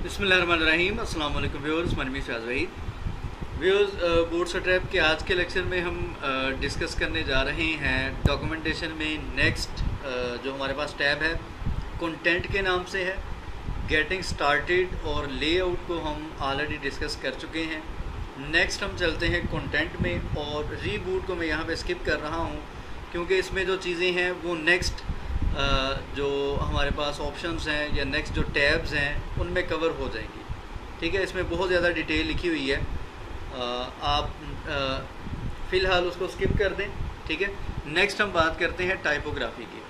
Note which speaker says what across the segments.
Speaker 1: बिस्मिल्लाहिर्रहमानिर्रहीम। अस्सलाम वालेकुम viewers, my name is Shaz Waheed. Viewers, bootstrap के आज के लेक्चर में हम डिस्कस करने जा रहे हैं डॉक्यूमेंटेशन में नेक्स्ट जो हमारे पास टैब है कंटेंट के नाम से है। गेटिंग स्टार्टेड और लेआउट को हम ऑलरेडी डिस्कस कर चुके हैं। नेक्स्ट हम चलते हैं कंटेंट में, और रीबूट को मैं यहाँ पे स्किप कर रहा हूँ क्योंकि इसमें जो चीज़ें हैं वो नेक्स्ट जो हमारे पास ऑप्शंस हैं या नेक्स्ट जो टैब्स हैं उनमें कवर हो जाएंगी। ठीक है, इसमें बहुत ज़्यादा डिटेल लिखी हुई है, आप फ़िलहाल उसको स्किप कर दें। ठीक है, नेक्स्ट हम बात करते हैं टाइपोग्राफी की।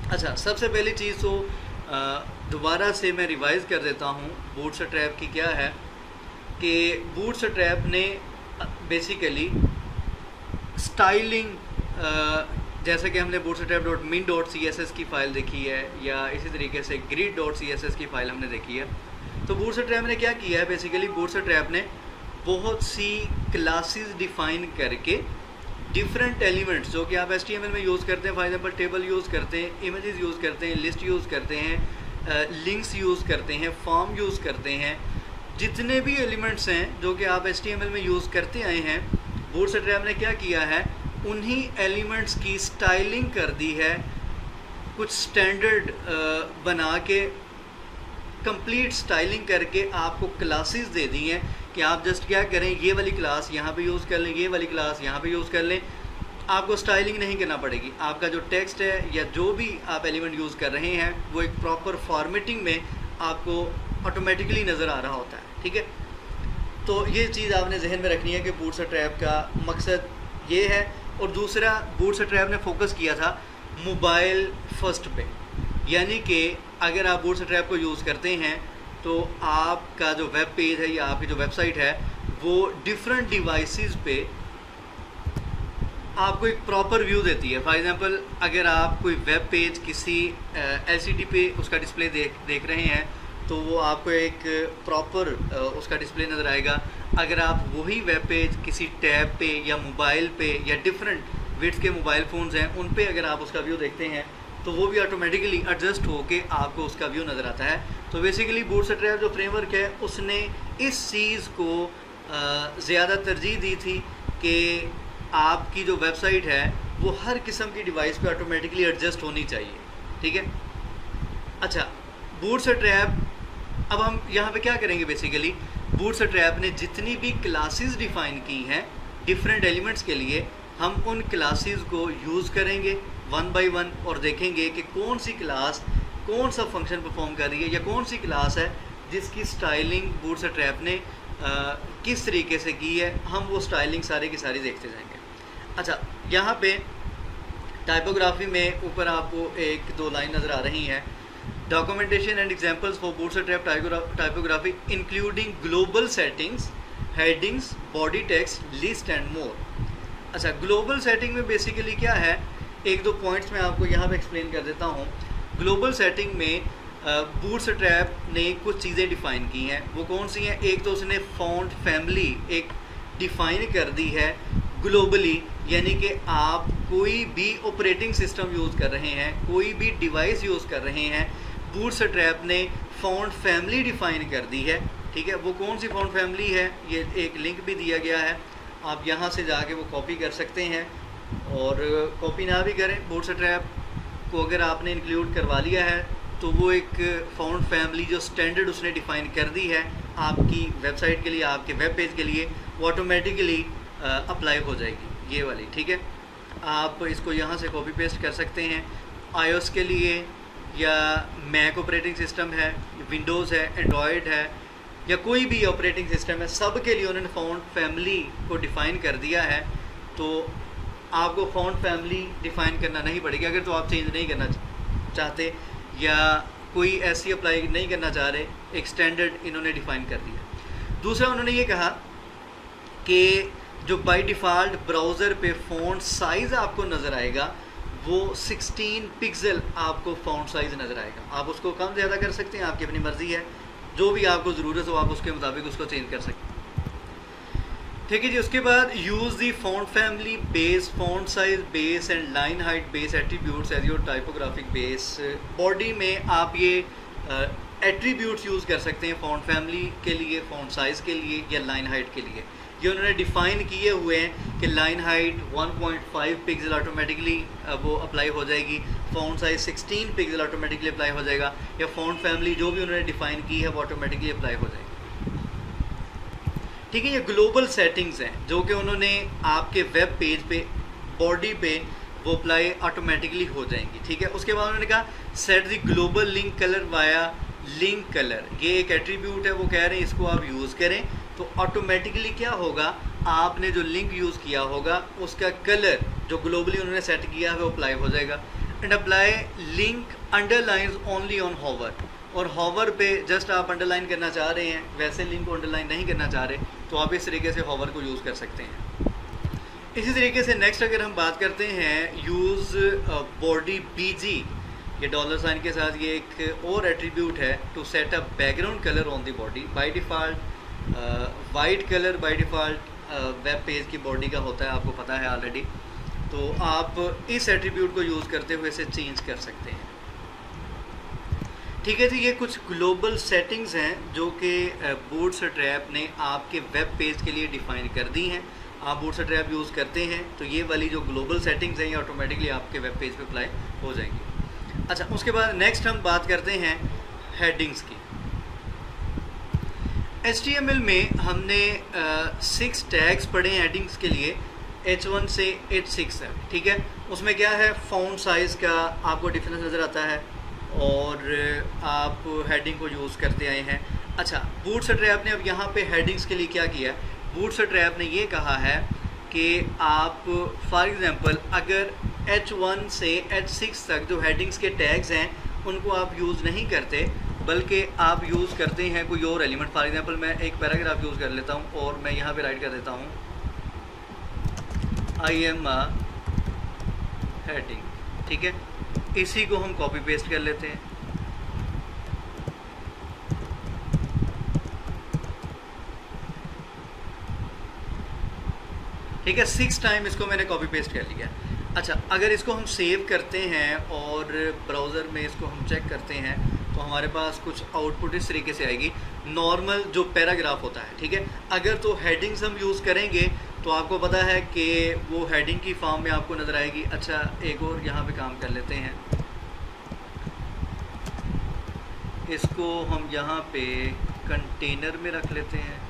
Speaker 1: अच्छा, सबसे पहली चीज़ तो दोबारा से मैं रिवाइज़ कर देता हूँ बूटस्ट्रैप की क्या है कि बूटस्ट्रैप ने बेसिकली स्टाइलिंग, जैसे कि हमने bootstrap.min.css की फ़ाइल देखी है या इसी तरीके से grid.css की फ़ाइल हमने देखी है। तो बूटस्ट्रैप ने क्या किया है, बेसिकली बूटस्ट्रैप ने बहुत सी क्लासेस डिफ़ाइन करके डिफरेंट एलिमेंट्स जो कि आप HTML में यूज़ करते हैं, फॉर एग्जांपल टेबल यूज़ करते हैं, इमेजेस यूज़ करते हैं, लिस्ट यूज़ करते हैं, लिंक्स यूज़ करते हैं, फॉर्म यूज़ करते हैं, जितने भी एलिमेंट्स हैं जो कि आप HTML में यूज़ करते आए हैं, बूटस्ट्रैप ने क्या किया है, उन्हीं एलिमेंट्स की स्टाइलिंग कर दी है, कुछ स्टैंडर्ड बना के कंप्लीट स्टाइलिंग करके आपको क्लासेस दे दी हैं कि आप जस्ट क्या करें, ये वाली क्लास यहाँ पे यूज़ कर लें, ये वाली क्लास यहाँ पे यूज़ कर लें। आपको स्टाइलिंग नहीं करना पड़ेगी। आपका जो टेक्स्ट है या जो भी आप एलिमेंट यूज़ कर रहे हैं वो एक प्रॉपर फॉर्मेटिंग में आपको ऑटोमेटिकली नज़र आ रहा होता है। ठीक है, तो ये चीज़ आपने जहन में रखनी है कि बूटस्ट्रैप का मकसद ये है। और दूसरा, बूटस्ट्रैप ने फोकस किया था मोबाइल फर्स्ट पे, यानी कि अगर आप बूटस्ट्रैप को यूज़ करते हैं तो आपका जो वेब पेज है या आपकी जो वेबसाइट है वो डिफरेंट डिवाइसेस पे आपको एक प्रॉपर व्यू देती है। फॉर एग्जांपल, अगर आप कोई वेब पेज किसी LCD पे उसका डिस्प्ले देख रहे हैं तो वो आपको एक प्रॉपर उसका डिस्प्ले नज़र आएगा। अगर आप वही वेब पेज किसी टैब पे या मोबाइल पे या डिफरेंट विड्थ के मोबाइल फ़ोन्स हैं उन पे अगर आप उसका व्यू देखते हैं तो वो भी ऑटोमेटिकली एडजस्ट होके आपको उसका व्यू नज़र आता है। तो बेसिकली बूटस्ट्रैप जो फ्रेमवर्क है उसने इस चीज़ को ज़्यादा तरजीह दी थी कि आपकी जो वेबसाइट है वो हर किस्म की डिवाइस पे ऑटोमेटिकली एडजस्ट होनी चाहिए। ठीक है, अच्छा, बूटस्ट्रैप, अब हम यहाँ पे क्या करेंगे, बेसिकली बूटस्ट्रैप ने जितनी भी क्लासेस डिफ़ाइन की हैं डिफरेंट एलिमेंट्स के लिए, हम उन क्लासेस को यूज़ करेंगे वन बाय वन और देखेंगे कि कौन सी क्लास कौन सा फंक्शन परफॉर्म कर रही है या कौन सी क्लास है जिसकी स्टाइलिंग बूटस्ट्रैप ने किस तरीके से की है। हम वो स्टाइलिंग सारी की सारी देखते जाएंगे। अच्छा, यहाँ पे टाइपोग्राफी में ऊपर आपको एक दो लाइन नज़र आ रही हैं, documentation and examples for bootstrap typography including global settings, headings, body text, list and more. अच्छा, ग्लोबल सेटिंग में बेसिकली क्या है, एक दो पॉइंट्स मैं आपको यहाँ पे एक्सप्लेन कर देता हूँ। ग्लोबल सेटिंग में बूटस्ट्रैप ने कुछ चीज़ें डिफ़ाइन की हैं। वो कौन सी हैं? एक तो उसने फ़ॉन्ट फैमिली एक डिफ़ाइन कर दी है ग्लोबली, यानी कि आप कोई भी ऑपरेटिंग सिस्टम यूज़ कर रहे हैं, कोई भी डिवाइस यूज़ कर रहे हैं, बूटस्ट्रैप ने फ़ॉन्ट फैमिली डिफ़ाइन कर दी है। ठीक है, वो कौन सी फ़ॉन्ट फैमिली है, ये एक लिंक भी दिया गया है, आप यहाँ से जाके वो कॉपी कर सकते हैं। और कॉपी ना भी करें, बूटस्ट्रैप को अगर आपने इंक्लूड करवा लिया है तो वो एक फ़ॉन्ट फैमिली जो स्टैंडर्ड उसने डिफ़ाइन कर दी है आपकी वेबसाइट के लिए, आपके वेब पेज के लिए, वो ऑटोमेटिकली अप्लाई हो जाएगी, ये वाली। ठीक है, आप इसको यहाँ से कॉपी पेस्ट कर सकते हैं। iOS के लिए या मैक ऑपरेटिंग सिस्टम है, विंडोज़ है, एंड्रॉयड है या कोई भी ऑपरेटिंग सिस्टम है, सब के लिए उन्होंने फ़ॉन्ट फैमिली को डिफ़ाइन कर दिया है। तो आपको फ़ॉन्ट फैमिली डिफ़ाइन करना नहीं पड़ेगी अगर तो आप चेंज नहीं करना चाहते या कोई ऐसी अप्लाई नहीं करना चाह रहे, एक स्टैंडर्ड इन्होंने डिफ़ाइन कर दिया। दूसरा, उन्होंने ये कहा कि जो बाय डिफ़ॉल्ट ब्राउज़र पे फ़ॉन्ट साइज़ आपको नज़र आएगा वो 16 पिक्सल आपको फ़ॉन्ट साइज़ नज़र आएगा। आप उसको कम ज़्यादा कर सकते हैं, आपकी अपनी मर्ज़ी है, जो भी आपको ज़रूरत हो आप उसके मुताबिक उसको चेंज कर सकते हैं। ठीक है जी, उसके बाद use the font family base, font size base and line height base attributes as your typographic base. Body में आप ये एट्रीब्यूट्स यूज़ कर सकते हैं फ़ॉन्ट फैमिली के लिए, फ़ॉन्ट साइज़ के लिए या लाइन हाइट के लिए। ये उन्होंने डिफ़ाइन किए हुए हैं कि लाइन हाइट 1.5 पिक्सल ऑटोमेटिकली वो अप्लाई हो जाएगी, font size 16 pixel automatically apply हो जाएगा, या फ़ॉन्ट फैमिली जो भी उन्होंने डिफ़ाइन की है वो ऑटोमेटिकली अप्लाई हो जाएगी। ठीक है, ये ग्लोबल सेटिंग्स हैं जो कि उन्होंने आपके वेब पेज पे बॉडी पे वो अप्लाई ऑटोमेटिकली हो जाएंगी। ठीक है, उसके बाद उन्होंने कहा set the global link colour via link colour, ये एक एट्रीब्यूट है, वो कह रहे हैं इसको आप यूज़ करें तो ऑटोमेटिकली क्या होगा, आपने जो लिंक यूज़ किया होगा उसका कलर जो ग्लोबली उन्होंने सेट किया है वो अप्लाई हो जाएगा। And apply link underlines only on hover, और हॉवर पे जस्ट आप अंडरलाइन करना चाह रहे हैं, वैसे लिंक को अंडरलाइन नहीं करना चाह रहे तो आप इस तरीके से हॉवर को यूज़ कर सकते हैं। इसी तरीके से नेक्स्ट अगर हम बात करते हैं यूज़ बॉडी बीजी, ये डॉलर साइन के साथ ये एक और एट्रीब्यूट है, to set a background colour on the body. By default white colour by default web page की बॉडी का होता है, आपको पता है ऑलरेडी, तो आप इस एट्रीब्यूट को यूज़ करते हुए इसे चेंज कर सकते हैं। ठीक है जी, ये कुछ ग्लोबल सेटिंग्स हैं जो कि बूटस्ट्रैप ने आपके वेब पेज के लिए डिफ़ाइन कर दी हैं। आप बूटस्ट्रैप यूज़ करते हैं तो ये वाली जो ग्लोबल सेटिंग्स हैं ये ऑटोमेटिकली आपके वेब पेज पे अप्लाई हो जाएंगी। अच्छा, उसके बाद नेक्स्ट हम बात करते हैं हेडिंग्स की। HTML में हमने 6 टैग्स पढ़े हैं हेडिंग्स के लिए, H1 से H6 है। ठीक है, उसमें क्या है, फ़ॉन्ट साइज़ का आपको डिफरेंस नज़र आता है और आप हेडिंग को यूज़ करते आए हैं। अच्छा, बूटस्ट्रैप ने अब यहाँ पे हेडिंग्स के लिए क्या किया, बूटस्ट्रैप ने ये कहा है कि आप फॉर एग्ज़ाम्पल अगर H1 से H6 तक जो हेडिंग्स के टैग्स हैं उनको आप यूज़ नहीं करते, बल्कि आप यूज़ करते हैं कोई और एलिमेंट। फॉर एग्ज़ाम्पल मैं एक पैराग्राफ यूज़ कर लेता हूँ और मैं यहाँ पे राइट कर देता हूँ आई एम अ हेडिंग। ठीक है, इसी को हम कॉपी पेस्ट कर लेते हैं। ठीक है, 6 टाइम इसको मैंने कॉपी पेस्ट कर लिया। अच्छा, अगर इसको हम सेव करते हैं और ब्राउज़र में इसको हम चेक करते हैं तो हमारे पास कुछ आउटपुट इस तरीके से आएगी, नॉर्मल जो पैराग्राफ होता है। ठीक है, अगर तो हेडिंग्स हम यूज़ करेंगे तो आपको पता है कि वो हेडिंग की फॉर्म में आपको नज़र आएगी। अच्छा, एक और यहाँ पे काम कर लेते हैं, इसको हम यहाँ पे कंटेनर में रख लेते हैं।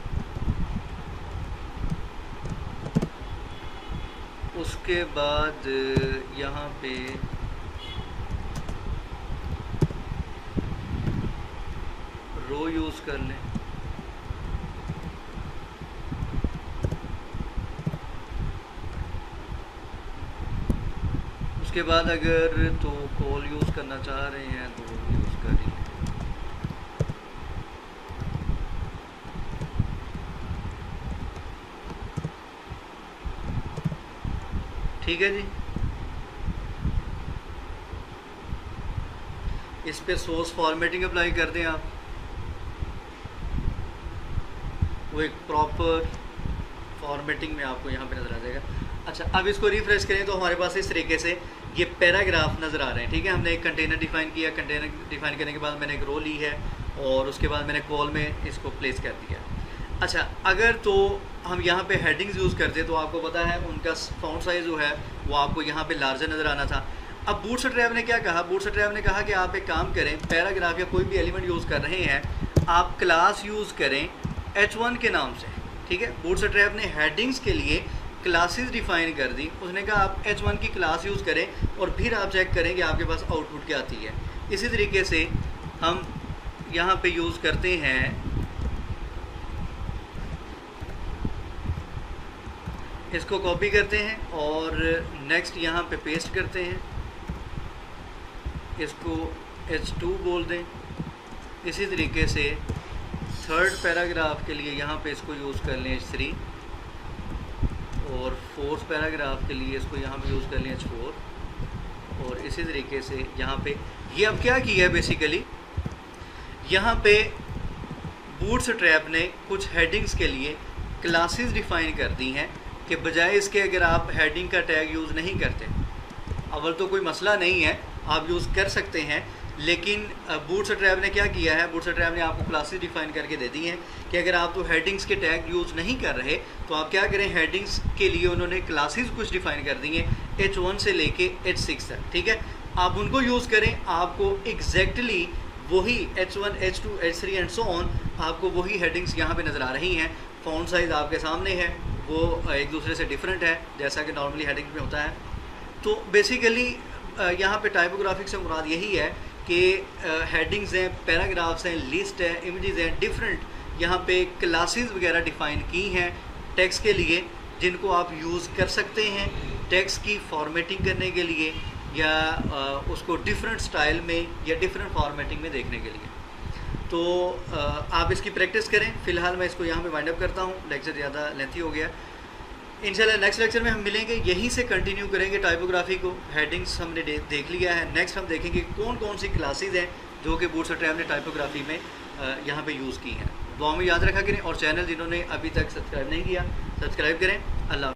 Speaker 1: उसके बाद यहाँ पे रो यूज़ कर लें। उसके बाद अगर तो कॉल यूज़ करना चाह रहे हैं तो यूज़ करें। ठीक है जी, इस पे सोर्स फॉर्मेटिंग अप्लाई कर दें आप, वो एक प्रॉपर फॉर्मेटिंग में आपको यहाँ पे नज़र आ जाएगा। अच्छा, अब इसको रिफ्रेश करें तो हमारे पास इस तरीके से ये पैराग्राफ नज़र आ रहे हैं। ठीक है, हमने एक कंटेनर डिफ़ाइन किया, कंटेनर डिफ़ाइन करने के बाद मैंने एक रो ली है और उसके बाद मैंने कॉल में इसको प्लेस कर दिया। अच्छा, अगर तो हम यहाँ पे हेडिंग्स यूज़ करते तो आपको पता है उनका फ़ॉन्ट साइज़ जो है वो आपको यहाँ पे लार्जर नज़र आना था। अब बूटस्ट्रैप ने क्या कहा, बूटस्ट्रैप ने कहा कि आप एक काम करें, पैराग्राफ या कोई भी एलिमेंट यूज़ कर रहे हैं आप क्लास यूज़ करें H1 के नाम से। ठीक है, बूटस्ट्रैप ने हेडिंग्स के लिए क्लासेस डिफ़ाइन कर दी, उसने कहा आप H1 की क्लास यूज़ करें और फिर आप चेक करें कि आपके पास आउटपुट क्या आती है। इसी तरीके से हम यहाँ पे यूज़ करते हैं, इसको कॉपी करते हैं और नेक्स्ट यहाँ पे पेस्ट करते हैं, इसको H2 बोल दें। इसी तरीके से थर्ड पैराग्राफ के लिए यहाँ पे इसको यूज़ कर लें H3 और फोर्थ पैराग्राफ के लिए इसको यहाँ पे यूज़ कर लें H4। और इसी तरीके से यहाँ पे ये अब क्या किया है, बेसिकली यहाँ पे बूटस्ट्रैप ने कुछ हेडिंग्स के लिए क्लासेस डिफ़ाइन कर दी हैं कि बजाय इसके अगर आप हेडिंग का टैग यूज़ नहीं करते, अवल तो कोई मसला नहीं है, आप यूज़ कर सकते हैं, लेकिन बूटस्ट्रैप ने क्या किया है, बूटस्ट्रैप ने आपको क्लासेस डिफाइन करके दे दी हैं कि अगर आप तो हेडिंग्स के टैग यूज़ नहीं कर रहे तो आप क्या करें, हेडिंग्स के लिए उन्होंने क्लासेस कुछ डिफाइन कर दी हैं H1 से लेके H6 तक, ठीक है। आप उनको यूज़ करें, आपको एग्जैक्टली वही H1, H2, H3 and so on, आपको वही हेडिंग्स यहाँ पे नज़र आ रही हैं। फ़ॉन्ट साइज़ आपके सामने है, वो एक दूसरे से डिफरेंट है जैसा कि नॉर्मली हेडिंग में होता है। तो बेसिकली यहाँ पे टाइपोग्राफिक से मुराद यही है कि हेडिंग्स हैं, पैराग्राफ्स हैं, लिस्ट है, इमेजेस हैं, डिफरेंट यहाँ पे क्लासेस वगैरह डिफ़ाइन की हैं टेक्स्ट के लिए, जिनको आप यूज़ कर सकते हैं टेक्स्ट की फॉर्मेटिंग करने के लिए या उसको डिफरेंट स्टाइल में या डिफरेंट फॉर्मेटिंग में देखने के लिए। तो आप इसकी प्रैक्टिस करें। फ़िलहाल मैं इसको यहाँ पे वाइंड अप करता हूँ, लेक्चर ज़्यादा लेंथी हो गया। इंशाल्लाह नेक्स्ट लेक्चर में हम मिलेंगे, यहीं से कंटिन्यू करेंगे टाइपोग्राफी को। हेडिंग्स हमने देख लिया है, नेक्स्ट हम देखेंगे कौन कौन सी क्लासेस हैं जो कि बूटस्ट्रैप ने टाइपोग्राफी में यहाँ पे यूज़ की हैं। दुआ में याद रखा करें और चैनल जिन्होंने अभी तक सब्सक्राइब नहीं किया सब्सक्राइब करें। अल्लाह।